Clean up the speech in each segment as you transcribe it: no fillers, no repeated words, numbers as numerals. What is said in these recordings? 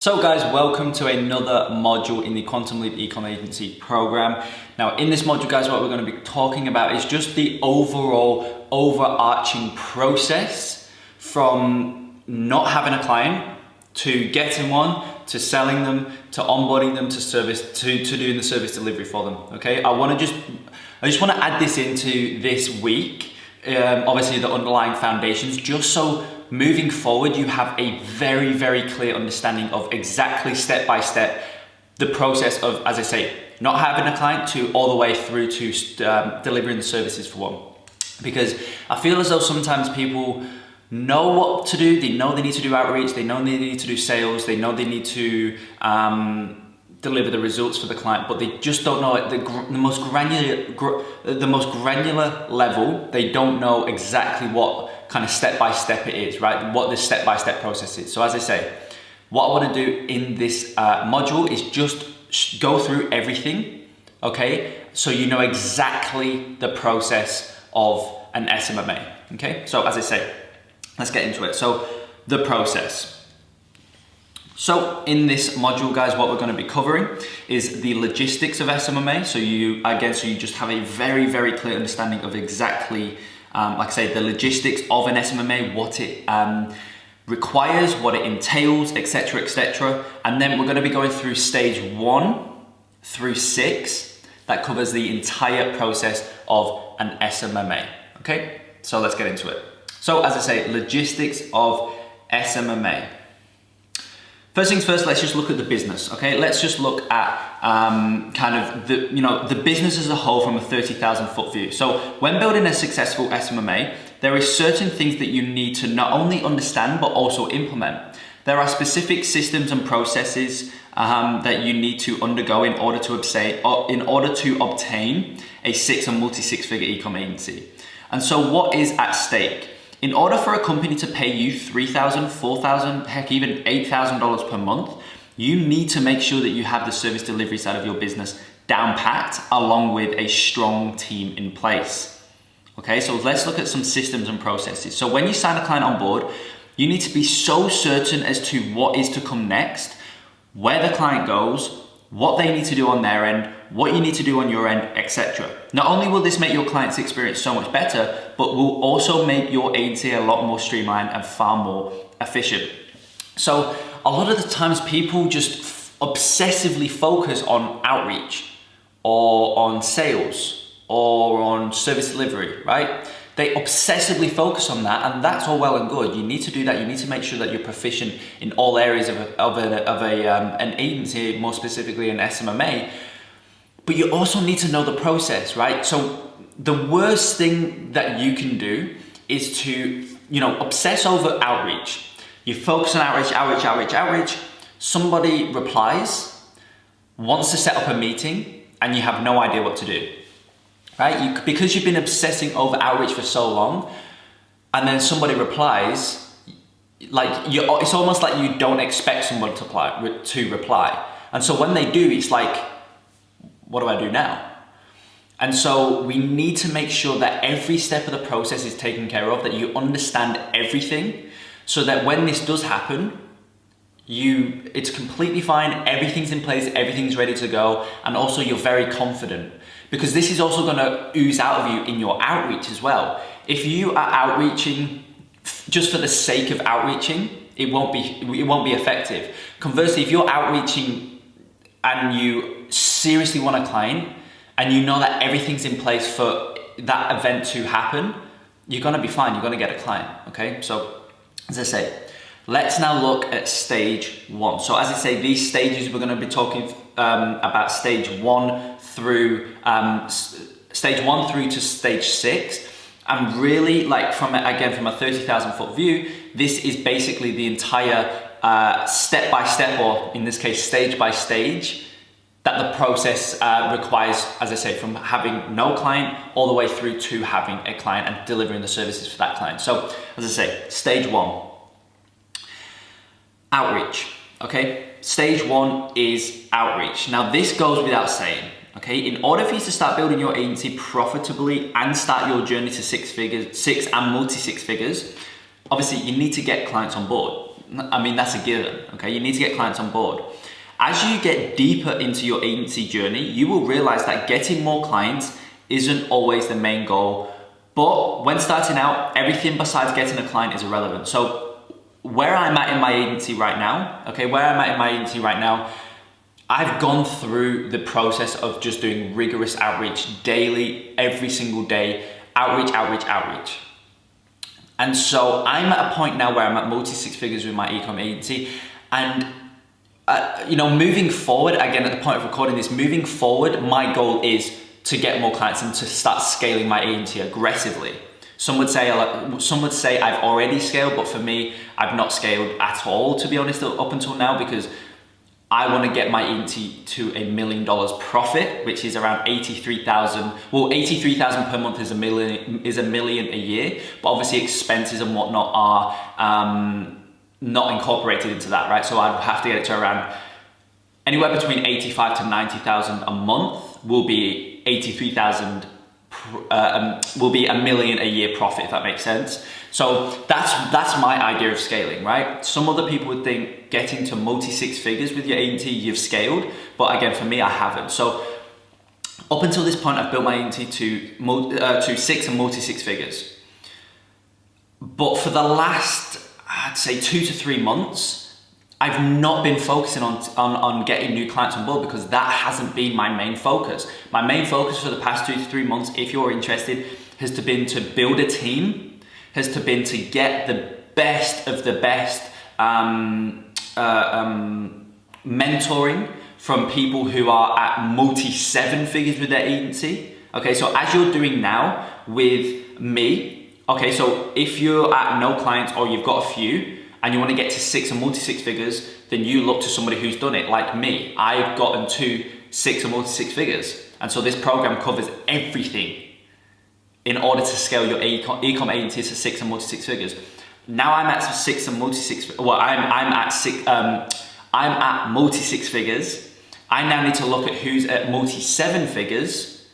So guys, welcome to another module in the Quantum Leap Ecomm Agency program. Now in this module guys, what we're going to be talking about is just the overall overarching process from not having a client to getting one, to selling them, to onboarding them, to service, to doing the service delivery for them. Okay, I just want to add this into this week, obviously the underlying foundations, just so moving forward, you have a very, very clear understanding of exactly step by step the process of, as I say, not having a client to all the way through to delivering the services for one. Because I feel as though sometimes people know what to do, they know they need to do outreach, they know they need to do sales, they know they need to deliver the results for the client, but they just don't know at the most granular level. They don't know exactly what kind of step-by-step it is, right? What the step-by-step process is. So as I say, what I want to do in this module is just go through everything, okay? So you know exactly the process of an SMMA, okay? So as I say, let's get into it. So the process. So in this module, guys, what we're going to be covering is the logistics of SMMA. So you just have a very, very clear understanding of exactly, like I say, the logistics of an SMMA, what it requires, what it entails, etc., etc. And then we're going to be going through stage 1 through 6. That covers the entire process of an SMMA. Okay, so let's get into it. So as I say, logistics of SMMA. First things first, let's just look at the business, okay? Let's just look at kind of the business as a whole from a 30,000 foot view. So when building a successful SMMA, there is certain things that you need to not only understand, but also implement. There are specific systems and processes that you need to undergo in order to obtain a multi-six-figure e-com agency. And so what is at stake? In order for a company to pay you $3,000, $4,000, heck, even $8,000 per month, you need to make sure that you have the service delivery side of your business down packed, along with a strong team in place. Okay, so let's look at some systems and processes. So when you sign a client on board, you need to be so certain as to what is to come next, where the client goes, what they need to do on their end, what you need to do on your end, etc. Not only will this make your client's experience so much better, but will also make your agency a lot more streamlined and far more efficient. So a lot of the times people just obsessively focus on outreach or on sales or on service delivery, right? They obsessively focus on that, and that's all well and good. You need to do that. You need to make sure that you're proficient in all areas of an agency, more specifically an SMMA. But you also need to know the process, right? So the worst thing that you can do is to, obsess over outreach. You focus on outreach. Somebody replies, wants to set up a meeting, and you have no idea what to do. Right? Because you've been obsessing over outreach for so long, and then somebody replies, it's almost like you don't expect someone to reply. And so when they do, it's like, what do I do now? And so we need to make sure that every step of the process is taken care of, that you understand everything, so that when this does happen, it's completely fine, everything's in place, everything's ready to go, and also you're very confident. Because this is also going to ooze out of you in your outreach as well. If you are outreaching just for the sake of outreaching, it won't be effective. Conversely, if you're outreaching and you seriously want a client and you know that everything's in place for that event to happen, you're going to be fine. You're going to get a client. Okay. So as I say, let's now look at stage 1. So as I say, these stages, we're going to be talking about stage 1 through to stage 6. And really, from a 30,000 foot view, this is basically the entire step by step, or in this case, stage by stage, that the process requires, as I say, from having no client all the way through to having a client and delivering the services for that client. So as I say, stage 1. Outreach, okay? Stage 1 is outreach. Now this goes without saying, okay? In order for you to start building your agency profitably and start your journey to six and multi-six figures, obviously you need to get clients on board. I mean, that's a given, okay? You need to get clients on board. As you get deeper into your agency journey, you will realize that getting more clients isn't always the main goal. But when starting out, everything besides getting a client is irrelevant. So where I'm at in my agency right now, I've gone through the process of just doing rigorous outreach daily, every single day, outreach. And so I'm at a point now where I'm at multi-six figures with my Ecomm agency. And moving forward, again, at the point of recording this, moving forward, my goal is to get more clients and to start scaling my agency aggressively. Some would say I've already scaled, but for me, I've not scaled at all, to be honest, up until now, because I want to get my agency to $1 million profit, which is around 83,000. Well, 83,000 per month is a million a year, but obviously expenses and whatnot are not incorporated into that, right? So I'd have to get it to around anywhere between 85 to 90,000 a month will be 83,000, will be $1 million a year profit, if that makes sense. So that's my idea of scaling, right? Some other people would think getting to multi-six figures with your agency, you've scaled, but again, for me, I haven't. So up until this point, I've built my agency to six and multi-six figures. But for the last, I'd say 2 to 3 months, I've not been focusing on getting new clients on board because that hasn't been my main focus. My main focus for the past 2 to 3 months, if you're interested, has been to build a team, has been to get the best of the best mentoring from people who are at multi-7 figures with their agency. Okay, so as you're doing now with me, okay, so if you're at no clients or you've got a few and you want to get to 6 and multi-six figures, then you look to somebody who's done it, like me. I've gotten to 6 and multi-six figures. And so this program covers everything in order to scale your Ecomm agency to 6 and multi-six figures. Now I'm at 6 and multi-six, well, I'm at multi-six figures. I now need to look at who's at multi-7 figures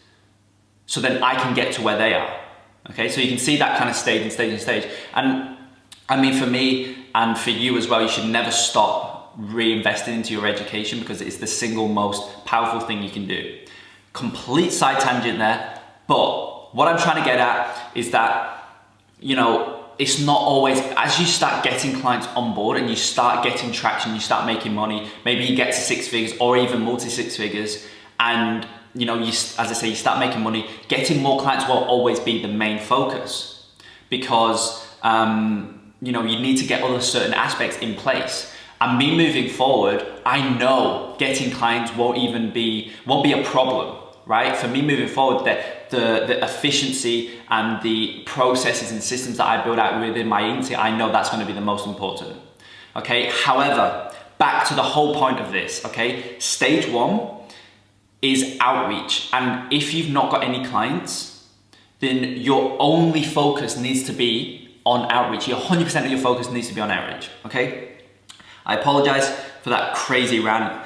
so then I can get to where they are. Okay, so you can see that kind of stage. And I mean, for me and for you as well, you should never stop reinvesting into your education because it's the single most powerful thing you can do. Complete side tangent there, but what I'm trying to get at is that, it's not always, as you start getting clients on board and you start getting traction, you start making money, maybe you get to 6 figures or even multi-six figures, and as I say, you start making money, getting more clients won't always be the main focus because, you need to get other certain aspects in place. And me moving forward, I know getting clients won't be a problem, right? For me moving forward, the efficiency and the processes and systems that I build out within my agency, I know that's going to be the most important. Okay. However, back to the whole point of this. Okay. Stage 1 is outreach. And if you've not got any clients, then your only focus needs to be on outreach. 100% of your focus needs to be on outreach. Okay. I apologize for that crazy rant.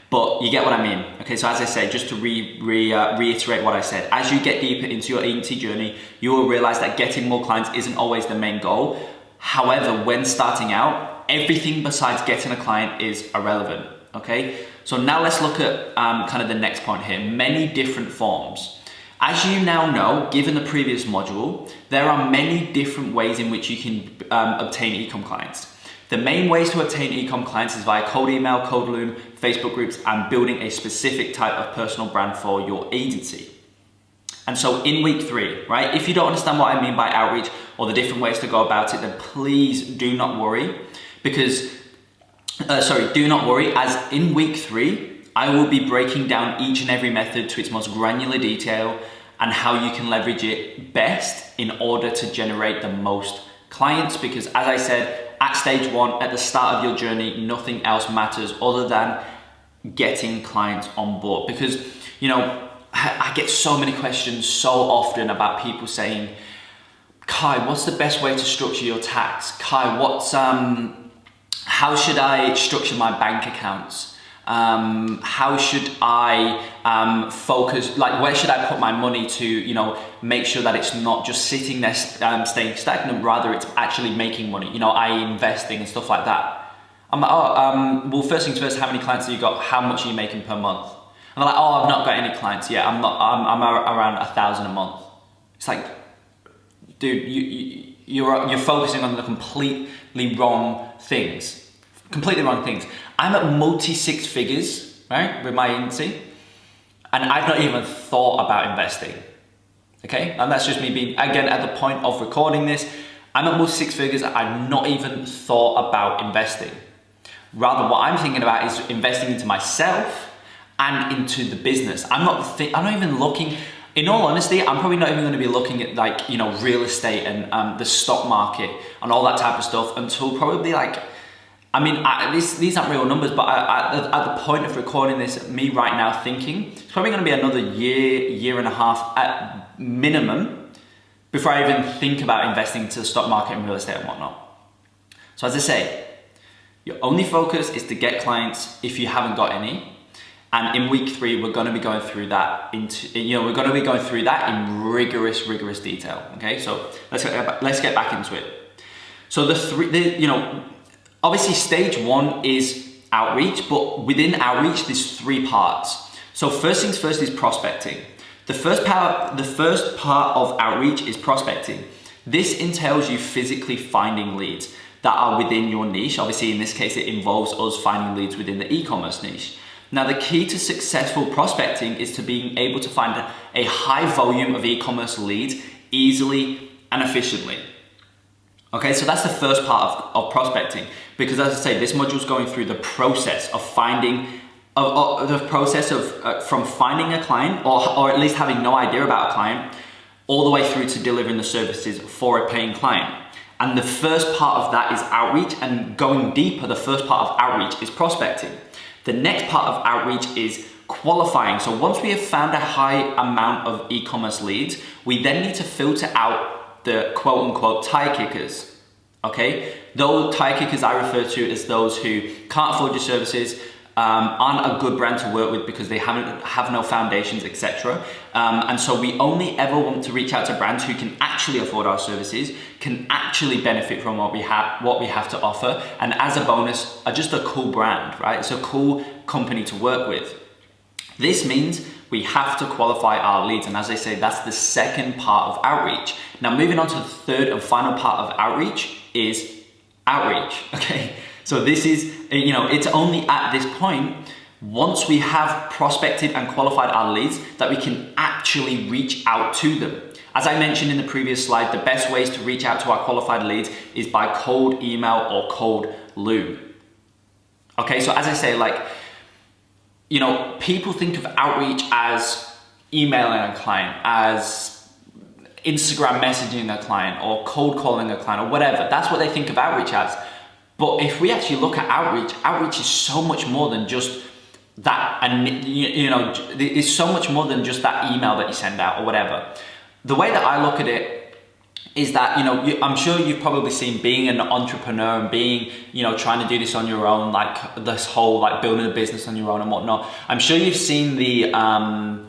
But you get what I mean. Okay, so as I say, just to reiterate what I said, as you get deeper into your agency journey, you will realize that getting more clients isn't always the main goal. However, when starting out, everything besides getting a client is irrelevant, okay? So now let's look at kind of the next point here, many different forms. As you now know, given the previous module, there are many different ways in which you can obtain Ecomm clients. The main ways to obtain Ecomm clients is via cold email, cold loom, Facebook groups, and building a specific type of personal brand for your agency. And so in week 3, right, if you don't understand what I mean by outreach or the different ways to go about it, then please do not worry because, do not worry, as in week 3, I will be breaking down each and every method to its most granular detail and how you can leverage it best in order to generate the most clients, because as I said, at stage 1, at the start of your journey, nothing else matters other than getting clients on board. Because, I get so many questions so often about people saying, Kai, what's the best way to structure your tax? Kai, how should I structure my bank accounts? How should I focus, like where should I put my money to, you know, make sure that it's not just sitting there staying stagnant, rather it's actually making money, you know, i.e. investing and stuff like that. I'm like, well, first things first, how many clients have you got? How much are you making per month? And they're like, oh, I've not got any clients yet. I'm around 1,000 a month. It's like, dude, you're focusing on the completely wrong things. Completely wrong things. I'm at multi six figures, right, with my agency, and I've not even thought about investing. Okay, and that's just me being, again, at the point of recording this, I'm at multi six figures. I've not even thought about investing. Rather, what I'm thinking about is investing into myself and into the business. I'm not even looking. In all honesty, I'm probably not even going to be looking at, like, you know, real estate and the stock market and all that type of stuff until probably, like, I mean, these aren't real numbers, but at the point of recording this, me right now thinking, it's probably going to be another year and a half at minimum before I even think about investing into the stock market and real estate and whatnot. So as I say, your only focus is to get clients if you haven't got any. And in week 3, we're going to be going through that in rigorous detail. Okay, so let's get back into it. So obviously stage 1 is outreach, but within outreach, there's 3 parts. So first things first is prospecting. The first part of outreach is prospecting. This entails you physically finding leads that are within your niche. Obviously, in this case, it involves us finding leads within the e-commerce niche. Now, the key to successful prospecting is to being able to find a high volume of e-commerce leads easily and efficiently. Okay, so that's the first part of prospecting, because as I say, this module is going through the process of finding, from finding a client or at least having no idea about a client, all the way through to delivering the services for a paying client. And the first part of that is outreach, and going deeper, the first part of outreach is prospecting. The next part of outreach is qualifying. So once we have found a high amount of e-commerce leads, we then need to filter out the quote unquote tire kickers. Okay, those tire kickers I refer to as those who can't afford your services, aren't a good brand to work with because they have no foundations, etc. And so we only ever want to reach out to brands who can actually afford our services, can actually benefit from what we have to offer, and as a bonus, are just a cool brand, right? It's a cool company to work with. This means we have to qualify our leads, and as I say, that's the second part of outreach. Now, moving on to the third and final part of outreach is outreach, okay? So this is, you know, it's only at this point, once we have prospected and qualified our leads, that we can actually reach out to them. As I mentioned in the previous slide, the best ways to reach out to our qualified leads is by cold email or cold loop. Okay, so as I say, like, you know, people think of outreach as emailing a client, as Instagram messaging a client, or cold calling a client, or whatever. That's what they think of outreach as. But if we actually look at outreach, outreach is so much more than just that, and you know, it's so much more than just that email that you send out or whatever. The way that I look at it is that, you know, I'm sure you've probably seen, being an entrepreneur and being, you know, trying to do this on your own, like this whole, like, building a business on your own and whatnot. I'm sure you've seen the I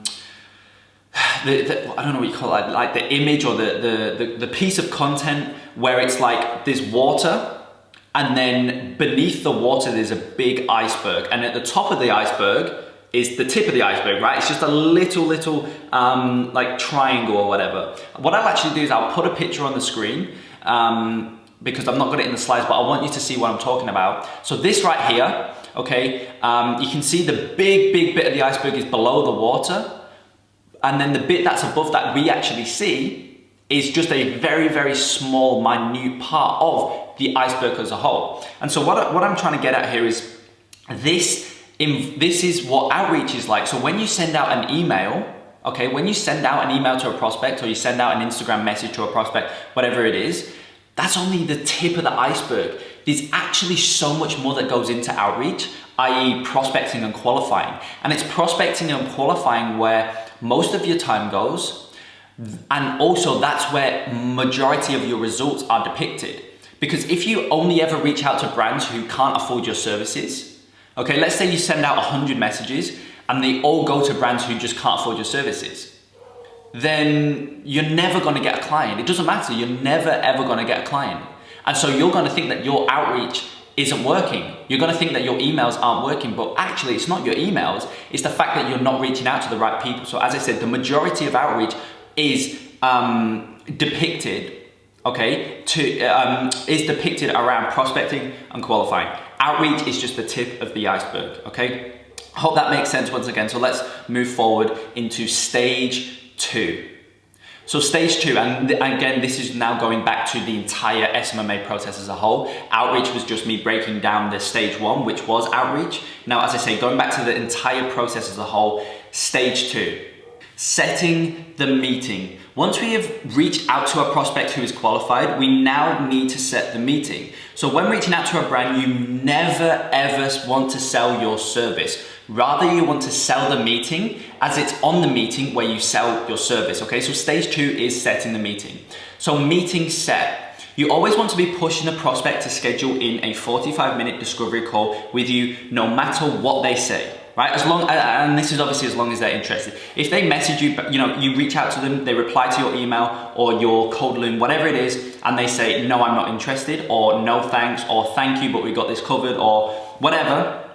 don't know what you call it, like the image or the piece of content where it's like there's water, and then beneath the water there's a big iceberg, and at the top of the iceberg is the tip of the iceberg, right? It's just a little like triangle or whatever. What I'll actually do is I'll put a picture on the screen, because I've not got it in the slides, but I want you to see what I'm talking about. So this right here, okay, you can see the big bit of the iceberg is below the water, and then the bit that's above that we actually see is just a very small, minute part of the iceberg as a whole. And so what I'm trying to get at here is this is what outreach is like. So when you send out an email, okay, when you send out an email to a prospect, or you send out an Instagram message to a prospect, whatever it is, that's only the tip of the iceberg. There's actually so much more that goes into outreach, i.e. prospecting and qualifying. And it's prospecting and qualifying where most of your time goes, and also that's where majority of your results are depicted. Because if you only ever reach out to brands who can't afford your services, Okay, let's say you send out 100 messages and they all go to brands who just can't afford your services. Then you're never gonna get a client. It doesn't matter, you're never ever gonna get a client. And so you're gonna think that your outreach isn't working. You're gonna think that your emails aren't working, but actually it's not your emails, it's the fact that you're not reaching out to the right people. So as I said, the majority of outreach is depicted, okay, is depicted around prospecting and qualifying. Outreach is just the tip of the iceberg, okay? Hope that makes sense once again. So let's move forward into stage 2. So stage 2, and again, this is now going back to the entire SMMA process as a whole. Outreach was just me breaking down the stage 1, which was outreach. Now, as I say, going back to the entire process as a whole, stage 2, setting the meeting. Once we have reached out to a prospect who is qualified, we now need to set the meeting. So when reaching out to a brand, you never ever want to sell your service. Rather, you want to sell the meeting, as it's on the meeting where you sell your service, okay? So stage 2 is setting the meeting. So meeting set. You always want to be pushing a prospect to schedule in a 45-minute discovery call with you, no matter what they say, right? And this is obviously as long as they're interested. If they message you, you reach out to them, they reply to your email or your cold loom, whatever it is, and they say, no, I'm not interested, or no thanks, or thank you, but we got this covered, or whatever.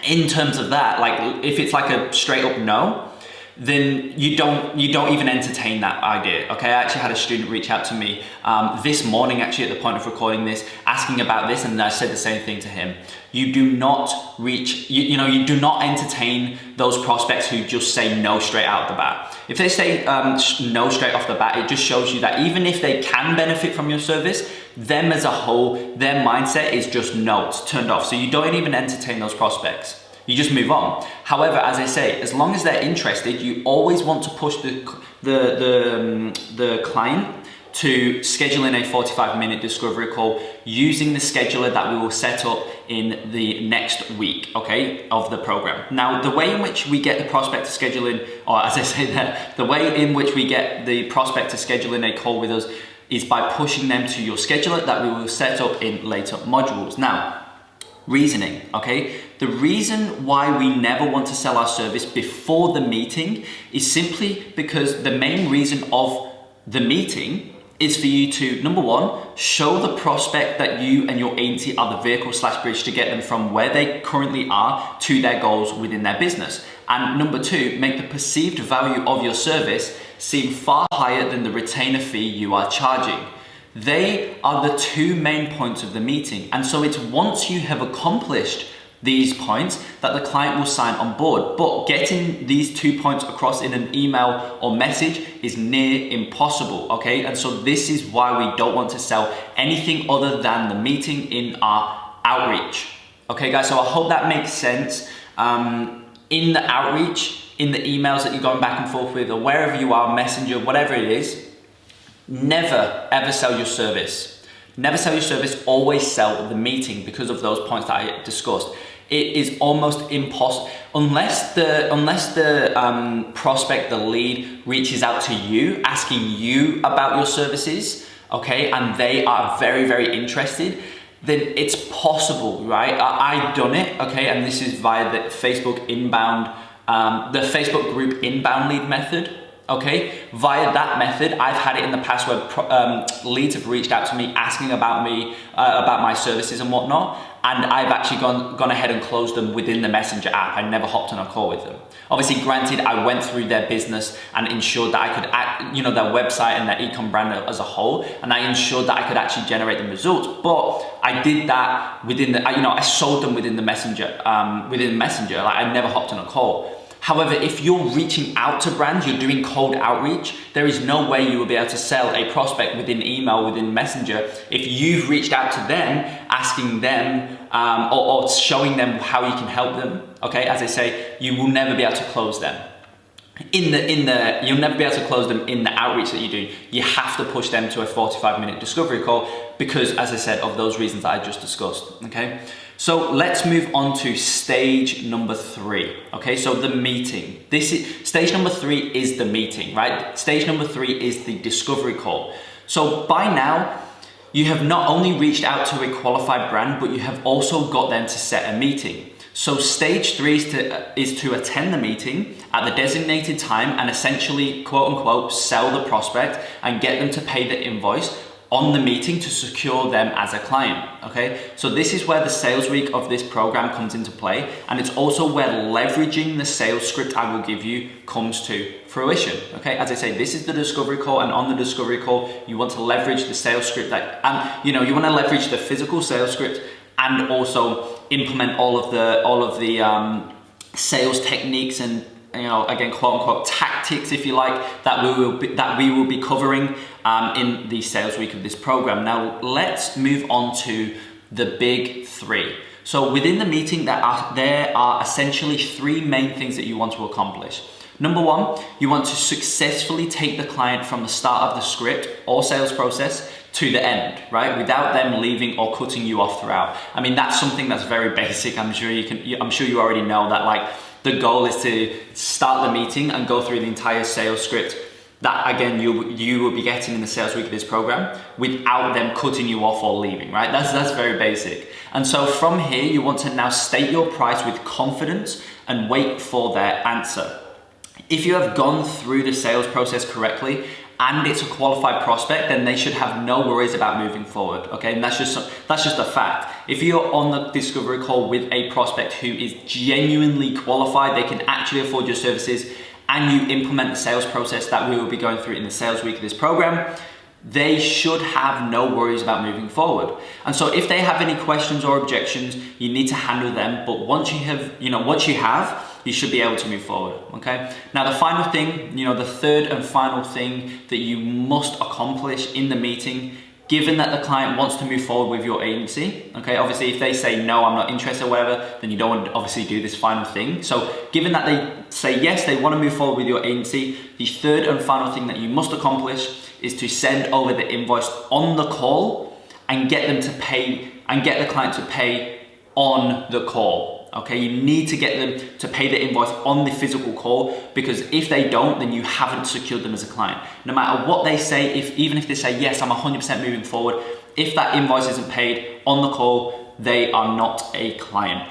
In terms of that, like if it's like a straight up no, then you don't even entertain that idea, okay? I actually had a student reach out to me this morning, actually at the point of recording this, asking about this, and I said the same thing to him. You do not you do not entertain those prospects who just say no straight out the bat. If they say no straight off the bat, it just shows you that even if they can benefit from your service, them as a whole, their mindset is just no, it's turned off. So you don't even entertain those prospects. You just move on. However, as I say, as long as they're interested, you always want to push the client to schedule in a 45-minute discovery call using the scheduler that we will set up in the next week, okay, of the program. Now, the way in which we get the prospect to schedule in, or as I say that, the way in which we get the prospect to schedule in a call with us is by pushing them to your scheduler that we will set up in later modules. Now, reasoning, okay? The reason why we never want to sell our service before the meeting is simply because the main reason of the meeting is for you to, number one, show the prospect that you and your agency are the vehicle/bridge to get them from where they currently are to their goals within their business. And number two, make the perceived value of your service seem far higher than the retainer fee you are charging. They are the two main points of the meeting. And so it's once you have accomplished these points that the client will sign on board. But getting these 2 points across in an email or message is near impossible, okay? And so this is why we don't want to sell anything other than the meeting in our outreach. Okay guys, so I hope that makes sense. In the outreach, in the emails that you're going back and forth with, or wherever you are, Messenger, whatever it is, never ever sell your service. Never sell your service, always sell the meeting because of those points that I discussed. It is almost impossible, unless the prospect, the lead, reaches out to you, asking you about your services, okay, and they are very, very interested, then it's possible, right? I've done it, okay, and this is via the Facebook inbound, the Facebook group inbound lead method. Okay, via that method, I've had it in the past where leads have reached out to me asking about me, about my services and whatnot, and I've actually gone ahead and closed them within the Messenger app. I never hopped on a call with them. Obviously, granted, I went through their business and ensured that I could, their website and their Ecomm brand as a whole, and I ensured that I could actually generate the results. But I did that within the, I sold them within the Messenger, like I never hopped on a call. However, if you're reaching out to brands, you're doing cold outreach, there is no way you will be able to sell a prospect within email, within Messenger, if you've reached out to them, asking them or showing them how you can help them. Okay, as I say, you will never be able to close them. You'll never be able to close them in the outreach that you do. You have to push them to a 45-minute discovery call because, as I said, of those reasons that I just discussed, okay? So let's move on to stage number 3, okay? So the meeting. Stage number 3 is the meeting, right? Stage number 3 is the discovery call. So by now, you have not only reached out to a qualified brand, but you have also got them to set a meeting. So stage 3 is to attend the meeting at the designated time and essentially, quote unquote, sell the prospect and get them to pay the invoice on the meeting to secure them as a client, okay? So this is where the sales week of this program comes into play, and it's also where leveraging the sales script I will give you comes to fruition, okay? As I say, this is the discovery call, and on the discovery call, you want to leverage the sales script and you want to leverage the physical sales script and also implement all of the sales techniques and, again, quote unquote, tactics, if you like, that we will be covering in the sales week of this program. Now, let's move on to the big 3. So within the meeting, there are essentially 3 main things that you want to accomplish. Number 1, you want to successfully take the client from the start of the script or sales process to the end, right? Without them leaving or cutting you off throughout. I mean, that's something that's very basic. I'm sure you already know that, like, the goal is to start the meeting and go through the entire sales script that, again, you will be getting in the sales week of this program without them cutting you off or leaving, right? That's very basic. And so from here, you want to now state your price with confidence and wait for their answer. If you have gone through the sales process correctly and it's a qualified prospect, then they should have no worries about moving forward, okay? And that's just a fact. If you're on the discovery call with a prospect who is genuinely qualified, they can actually afford your services, and you implement the sales process that we will be going through in the sales week of this program, they should have no worries about moving forward. And so if they have any questions or objections, you need to handle them. But once you have, you should be able to move forward, okay? Now, the final thing, the third and final thing that you must accomplish in the meeting, given that the client wants to move forward with your agency, okay? Obviously, if they say, no, I'm not interested or whatever, then you don't want to obviously do this final thing. So given that they say, yes, they want to move forward with your agency, the third and final thing that you must accomplish is to send over the invoice on the call and get them to pay, and get the client to pay on the call. Okay, you need to get them to pay the invoice on the physical call, because if they don't, then you haven't secured them as a client. No matter what they say, even if they say, yes, I'm 100% moving forward, if that invoice isn't paid on the call, they are not a client.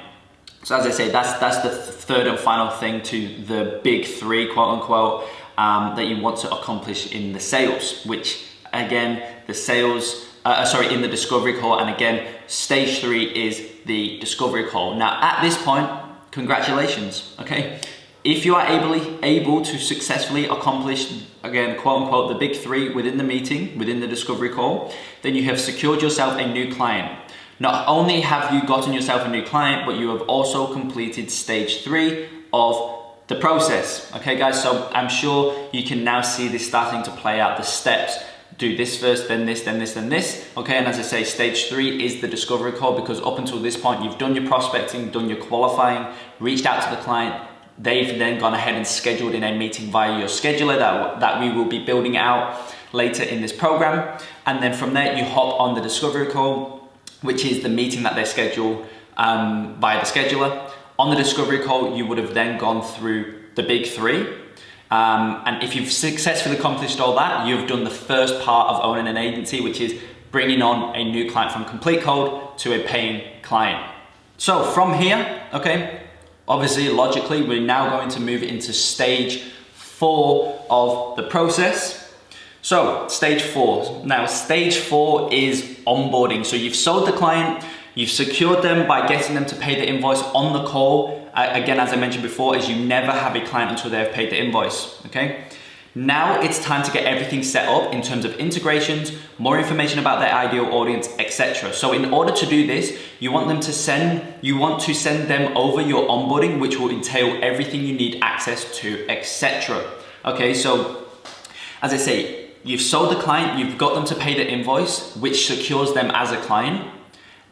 So as I say, that's the third and final thing to the big 3, quote unquote, that you want to accomplish in the sales, which again, in the discovery call, and again, stage 3 is the discovery call. Now, at this point, congratulations, okay? If you are able to successfully accomplish, again, quote unquote, the big 3 within the meeting, within the discovery call, then you have secured yourself a new client. Not only have you gotten yourself a new client, but you have also completed stage 3 of the process, okay guys? So I'm sure you can now see this starting to play out, the steps. Do this first, then this, then this, then this. Okay, and as I say, stage 3 is the discovery call, because up until this point, you've done your prospecting, done your qualifying, reached out to the client. They've then gone ahead and scheduled in a meeting via your scheduler that we will be building out later in this program. And then from there, you hop on the discovery call, which is the meeting that they schedule via the scheduler. On the discovery call, you would have then gone through the big 3. And if you've successfully accomplished all that, you've done the first part of owning an agency, which is bringing on a new client from complete cold to a paying client. So from here, okay, obviously, logically, we're now going to move into stage 4 of the process. So stage 4. Now, stage 4 is onboarding. So you've sold the client, you've secured them by getting them to pay the invoice on the call. Again, as I mentioned before, is you never have a client until they have paid the invoice, okay? Now it's time to get everything set up in terms of integrations, more information about their ideal audience, etc. So in order to do this, you want to send them over your onboarding, which will entail everything you need access to, etc. Okay, so as I say, you've sold the client, you've got them to pay the invoice, which secures them as a client.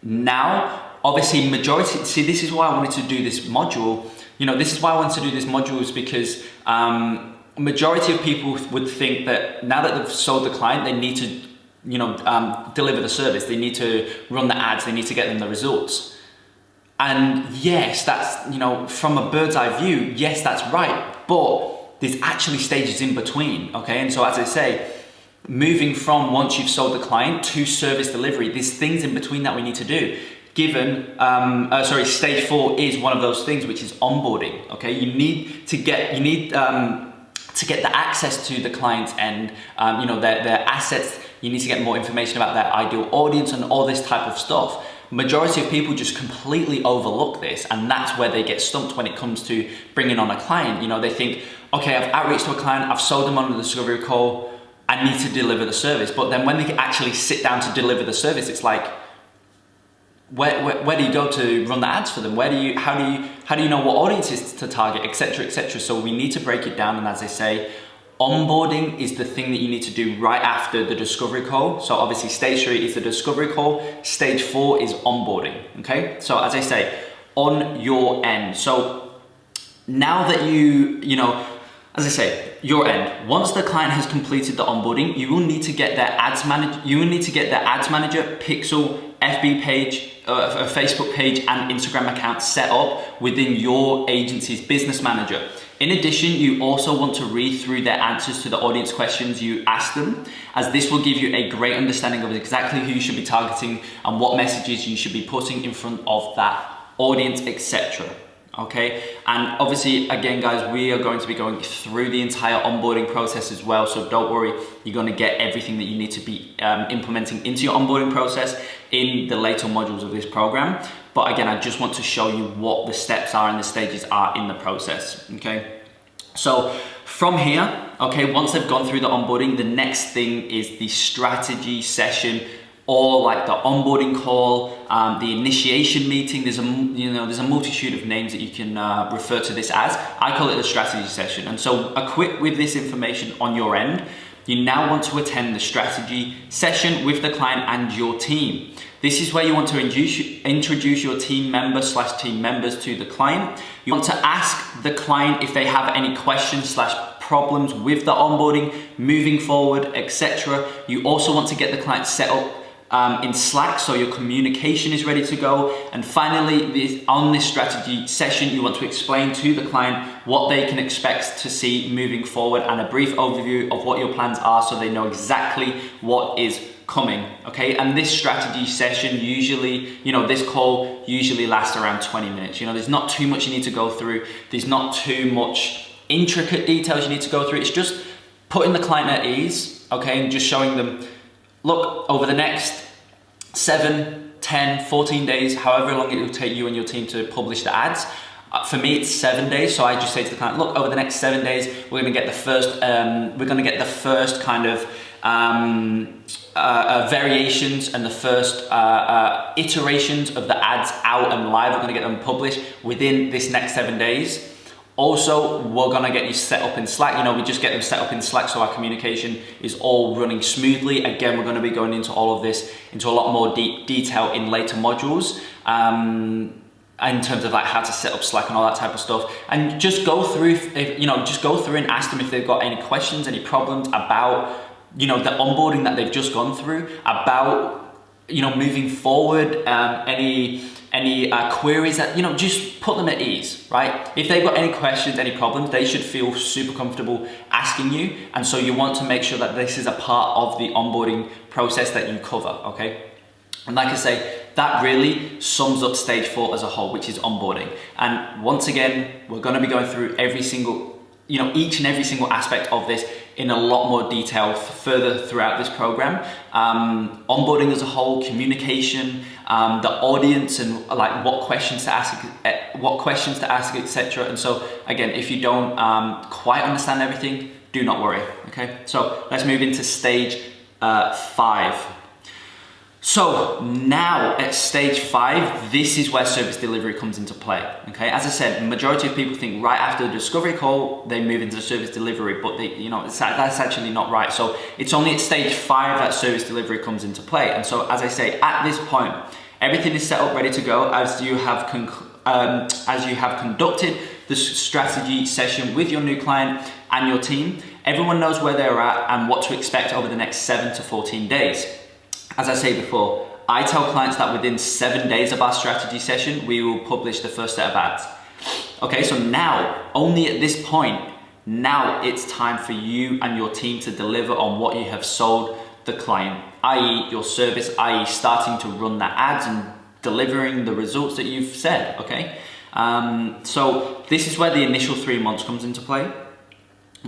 Now, obviously, this is why I wanted to do this module. This is why I wanted to do this module is because majority of people would think that now that they've sold the client, they need to, deliver the service. They need to run the ads. They need to get them the results. And yes, that's, from a bird's eye view, yes, that's right. But there's actually stages in between, okay? And so as I say, moving from once you've sold the client to service delivery, there's things in between that we need to do. stage 4 is one of those things, which is onboarding. Okay, you need to get the access to the client's end, their assets. You need to get more information about their ideal audience and all this type of stuff. Majority of people just completely overlook this, and that's where they get stumped when it comes to bringing on a client. They think, okay, I've outreached to a client, I've sold them on the discovery call, I need to deliver the service. But then when they actually sit down to deliver the service, it's like, where do you go to run the ads for them? How do you know what audiences to target, etc., etc. So we need to break it down, and as I say, onboarding is the thing that you need to do right after the discovery call. So obviously stage 3 is the discovery call, stage 4 is onboarding, okay? So as I say, on your end. So now that as I say, your end, once the client has completed the onboarding, you will need to get their ads manager, Pixel, FB page, a Facebook page and Instagram account set up within your agency's business manager. In addition, you also want to read through their answers to the audience questions you ask them, as this will give you a great understanding of exactly who you should be targeting and what messages you should be putting in front of that audience, etc. Okay, and obviously, again, guys, we are going to be going through the entire onboarding process as well. So don't worry, you're going to get everything that you need to be implementing into your onboarding process in the later modules of this program. But again, I just want to show you what the steps are and the stages are in the process. Okay, so from here, okay, once they've gone through the onboarding, the next thing is the strategy session, or like the onboarding call, the initiation meeting. There's a multitude of names that you can refer to this as. I call it the strategy session. And so equipped with this information on your end, you now want to attend the strategy session with the client and your team. This is where you want to introduce your team member/team members to the client. You want to ask the client if they have any questions/problems with the onboarding, moving forward, etc. You also want to get the client set up in Slack, so your communication is ready to go. And finally, on this strategy session, you want to explain to the client what they can expect to see moving forward and a brief overview of what your plans are, so they know exactly what is coming. Okay, and this strategy session usually, this call usually lasts around 20 minutes. There's not too much you need to go through. There's not too much intricate details you need to go through. It's just putting the client at ease, okay, and just showing them, look, over the next 7, 10, 14 days, however long it will take you and your team to publish the ads. For me, it's 7 days. So I just say to the client, look, over the next 7 days, we're going to get the first kind of variations and the first iterations of the ads out and live. We're going to get them published within this next 7 days. Also, we're gonna get you set up in Slack. We just get them set up in Slack so our communication is all running smoothly. Again, we're gonna be going into all of this into a lot more detail in later modules in terms of like how to set up Slack and all that type of stuff. And just go through, just go through and ask them if they've got any questions, any problems about, the onboarding that they've just gone through, about, moving forward, any queries that, just put them at ease, right? If they've got any questions, any problems, they should feel super comfortable asking you. And so you want to make sure that this is a part of the onboarding process that you cover, okay? And like I say, that really sums up stage 4 as a whole, which is onboarding. And once again, we're gonna be going through every single, each and every single aspect of this in a lot more detail further throughout this program. Onboarding as a whole, communication, the audience, and like what questions to ask, etc. And so again, if you don't quite understand everything, do not worry. Okay, so let's move into stage 5. So now at stage 5, this is where service delivery comes into play. Okay, as I said, the majority of people think right after the discovery call, they move into service delivery, but that's actually not right. So it's only at stage 5 that service delivery comes into play. And so as I say, at this point, everything is set up, ready to go as you have conducted the strategy session with your new client and your team. Everyone knows where they're at and what to expect over the next 7 to 14 days. As I say before, I tell clients that within 7 days of our strategy session, we will publish the first set of ads. Okay, so now, only at this point, now it's time for you and your team to deliver on what you have sold the client, i.e. your service, i.e. starting to run the ads and delivering the results that you've said, okay? So this is where the initial 3 months comes into play.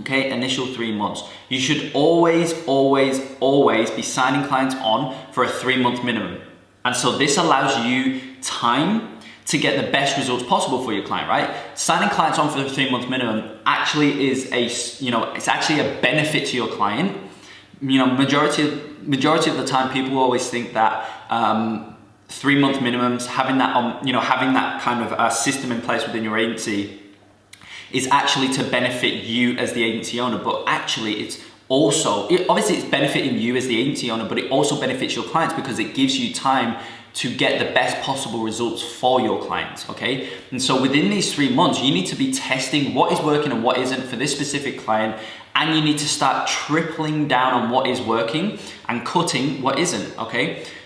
Okay, initial 3 months. You should always be signing clients on for a 3-month minimum. And so this allows you time to get the best results possible for your client, right? Signing clients on for the 3-month minimum actually is it's actually a benefit to your client. Majority of the time, people always think that 3-month minimums, having that kind of system in place within your agency is actually to benefit you as the agency owner, but actually it's obviously it's benefiting you as the agency owner, but it also benefits your clients because it gives you time to get the best possible results for your clients, okay? And so within these 3 months, you need to be testing what is working and what isn't for this specific client, and you need to start tripling down on what is working and cutting what isn't, okay?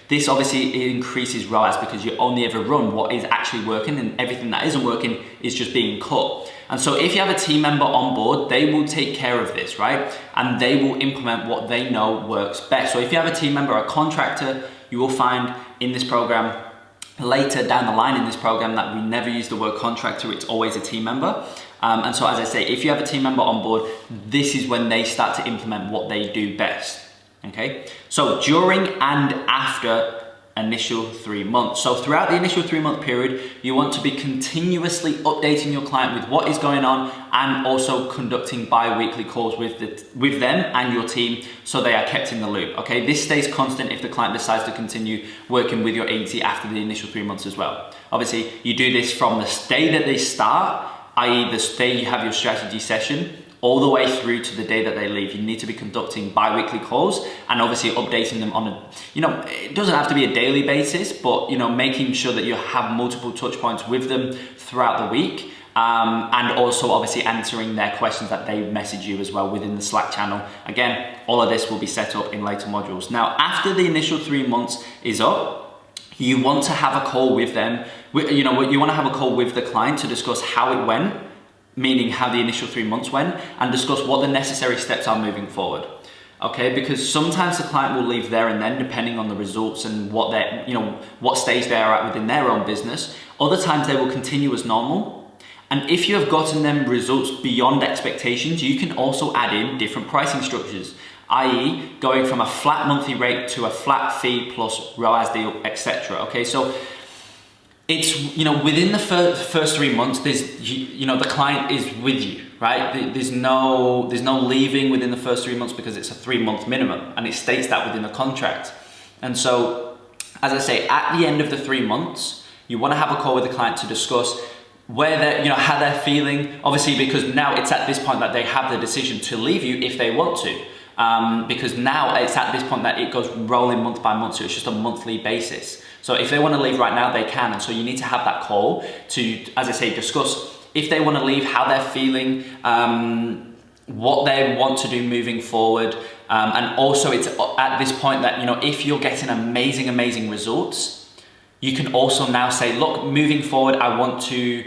This obviously increases ROAS because you only ever run what is actually working, and everything that isn't working is just being cut. And so if you have a team member on board, they will take care of this, right? And they will implement what they know works best. So if you have a team member, a contractor, you will find in this program, later down the line in this program, that we never use the word contractor, it's always a team member. And so as I say, if you have a team member on board, this is when they start to implement what they do best, okay? So during and after initial 3 months. So throughout the initial 3-month period, you want to be continuously updating your client with what is going on, and also conducting bi-weekly calls with them and your team so they are kept in the loop, okay? This stays constant if the client decides to continue working with your agency after the initial 3 months as well. Obviously, you do this from the day that they start, i.e. the day you have your strategy session, all the way through to the day that they leave. You need to be conducting bi-weekly calls and obviously updating them on it doesn't have to be a daily basis, but making sure that you have multiple touch points with them throughout the week, and also obviously answering their questions that they message you as well within the Slack channel. Again, all of this will be set up in later modules. Now, after the initial 3 months is up, you want to have a call with them. You want to have a call with the client to discuss how it went, meaning how the initial 3 months went, and discuss what the necessary steps are moving forward. Okay, because sometimes the client will leave there and then, depending on the results and what what stage they are at within their own business. Other times they will continue as normal. And if you have gotten them results beyond expectations, you can also add in different pricing structures, i.e. going from a flat monthly rate to a flat fee plus ROAS deal, etc. Okay, so it's, within the first 3 months, there's, the client is with you, right? There's no leaving within the first 3 months because it's a 3-month minimum, and it states that within the contract. And so, as I say, at the end of the 3 months, you want to have a call with the client to discuss where they're, how they're feeling. Obviously, because now it's at this point that they have the decision to leave you if they want to. Because now it's at this point that it goes rolling month by month, so it's just a monthly basis. So if they want to leave right now, they can. And so you need to have that call to, as I say, discuss if they want to leave, how they're feeling, what they want to do moving forward. And also it's at this point that, if you're getting amazing results, you can also now say, look, moving forward, I want to,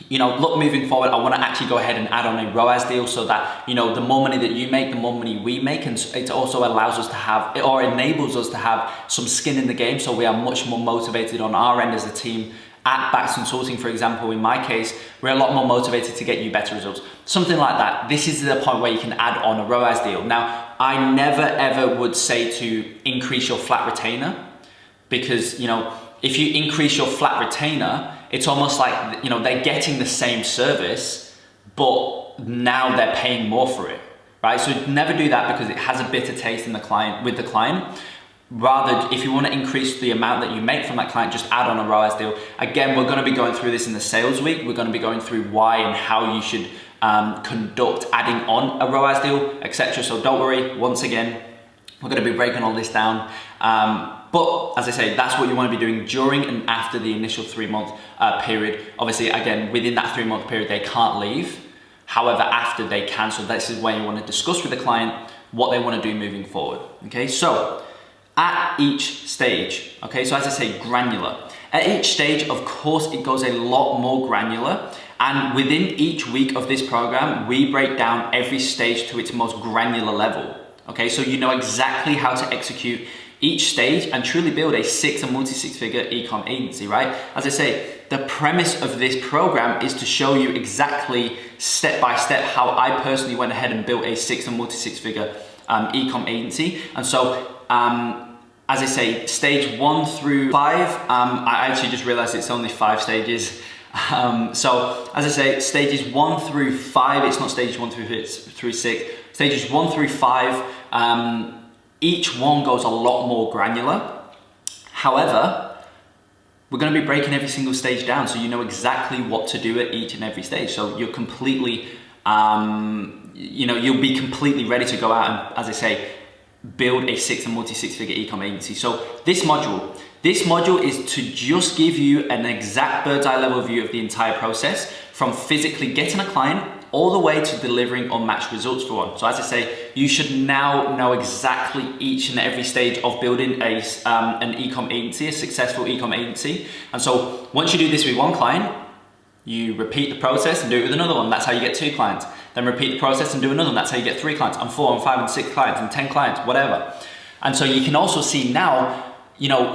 moving forward, I want to actually go ahead and add on a ROAS deal so that, the more money that you make, the more money we make. And it also allows us to have, or enables us to have some skin in the game. So we are much more motivated on our end as a team. At Bax Consulting, for example, in my case, we're a lot more motivated to get you better results. Something like that. This is the point where you can add on a ROAS deal. Now, I never ever would say to increase your flat retainer, because, if you increase your flat retainer, it's almost like, they're getting the same service, but now they're paying more for it, right? So never do that, because it has a bitter taste with the client. Rather, if you want to increase the amount that you make from that client, just add on a ROAS deal. Again, we're going to be going through this in the sales week. We're going to be going through why and how you should conduct adding on a ROAS deal, etc. So don't worry, once again, we're going to be breaking all this down. But as I say, that's what you want to be doing during and after the initial 3-month period. Obviously, again, within that 3-month period, they can't leave. However, after they can. So this is where you want to discuss with the client what they want to do moving forward. Okay, so at each stage, okay, so as I say, granular. At each stage, of course, it goes a lot more granular. And within each week of this program, we break down every stage to its most granular level. Okay, so you know exactly how to execute each stage and truly build a six and multi-six-figure e-com agency, right? As I say, the premise of this program is to show you exactly step by step how I personally went ahead and built a six and multi-six-figure e-com agency. And so, as I say, stage 1 through 5, I actually just realized it's only 5 stages. So as I say, stages 1 through 5, it's not stages 1 through 6, stages 1 through 5, each one goes a lot more granular. However, we're going to be breaking every single stage down so you know exactly what to do at each and every stage. So you're completely, you'll be completely ready to go out and, as I say, build a six and multi-six-figure e-com agency. So this module is to just give you an exact bird's eye level view of the entire process, from physically getting a client all the way to delivering unmatched results for one. So as I say, you should now know exactly each and every stage of building an e-com agency, a successful e-com agency. And so once you do this with one client, you repeat the process and do it with another one. That's how you get 2 clients. Then repeat the process and do another one. That's how you get 3 clients, and 4 and 5 and 6 clients and 10 clients, whatever. And so you can also see now,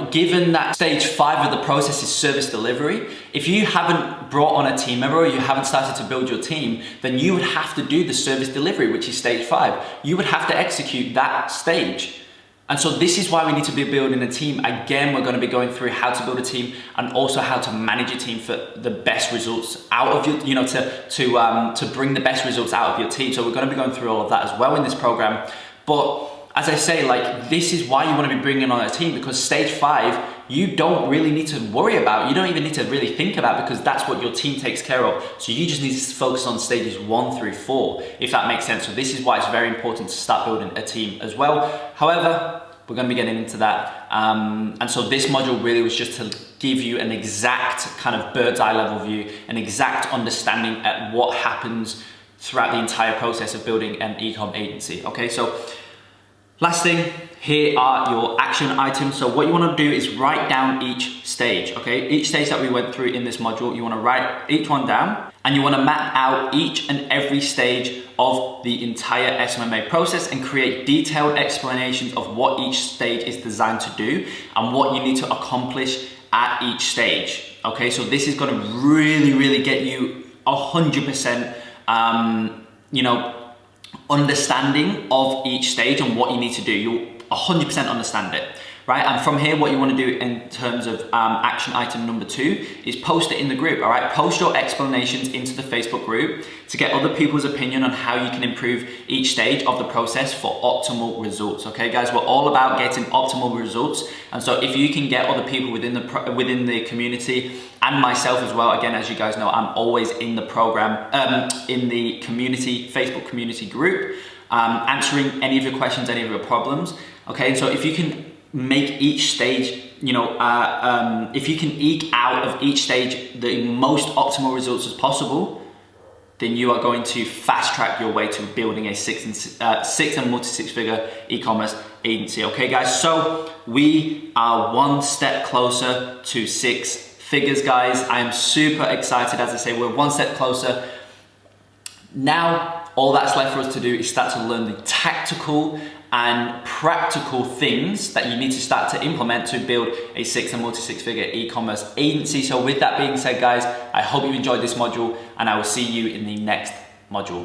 given that stage 5 of the process is service delivery, if you haven't brought on a team member or you haven't started to build your team, then you would have to do the service delivery, which is stage 5. You would have to execute that stage. And so this is why we need to be building a team. Again, we're going to be going through how to build a team and also how to manage a team for the best results out of your, to bring the best results out of your team. So we're going to be going through all of that as well in this program. But as I say, this is why you want to be bringing on a team, because stage 5, you don't really need to worry about. You don't even need to really think about, because that's what your team takes care of. So you just need to focus on stages 1 through 4, if that makes sense. So this is why it's very important to start building a team as well. However, we're going to be getting into that. And so this module really was just to give you an exact kind of bird's eye level view, an exact understanding at what happens throughout the entire process of building an e-com agency. Okay, so last thing, here are your action items. So what you want to do is write down each stage, okay? Each stage that we went through in this module, you want to write each one down, and you want to map out each and every stage of the entire SMMA process and create detailed explanations of what each stage is designed to do and what you need to accomplish at each stage, okay? So this is going to really, really get you 100%, understanding of each stage and what you need to do. You'll 100% understand it, right? And from here, what you want to do in terms of action item number 2 is post it in the group, all right? Post your explanations into the Facebook group to get other people's opinion on how you can improve each stage of the process for optimal results, okay, guys? We're all about getting optimal results. And so if you can get other people within the community, and myself as well, again, as you guys know, I'm always in the program, in the community, Facebook community group, answering any of your questions, any of your problems, okay? So if you can make each stage, if you can eke out of each stage the most optimal results as possible, then you are going to fast track your way to building a six and multi-six-figure e-commerce agency, okay, guys? So we are one step closer to 6 figures, guys. I am super excited. As I say, we're one step closer. Now, all that's left for us to do is start to learn the tactical and practical things that you need to start to implement to build a 6 and multi-six-figure e-commerce agency. So with that being said, guys, I hope you enjoyed this module, and I will see you in the next module.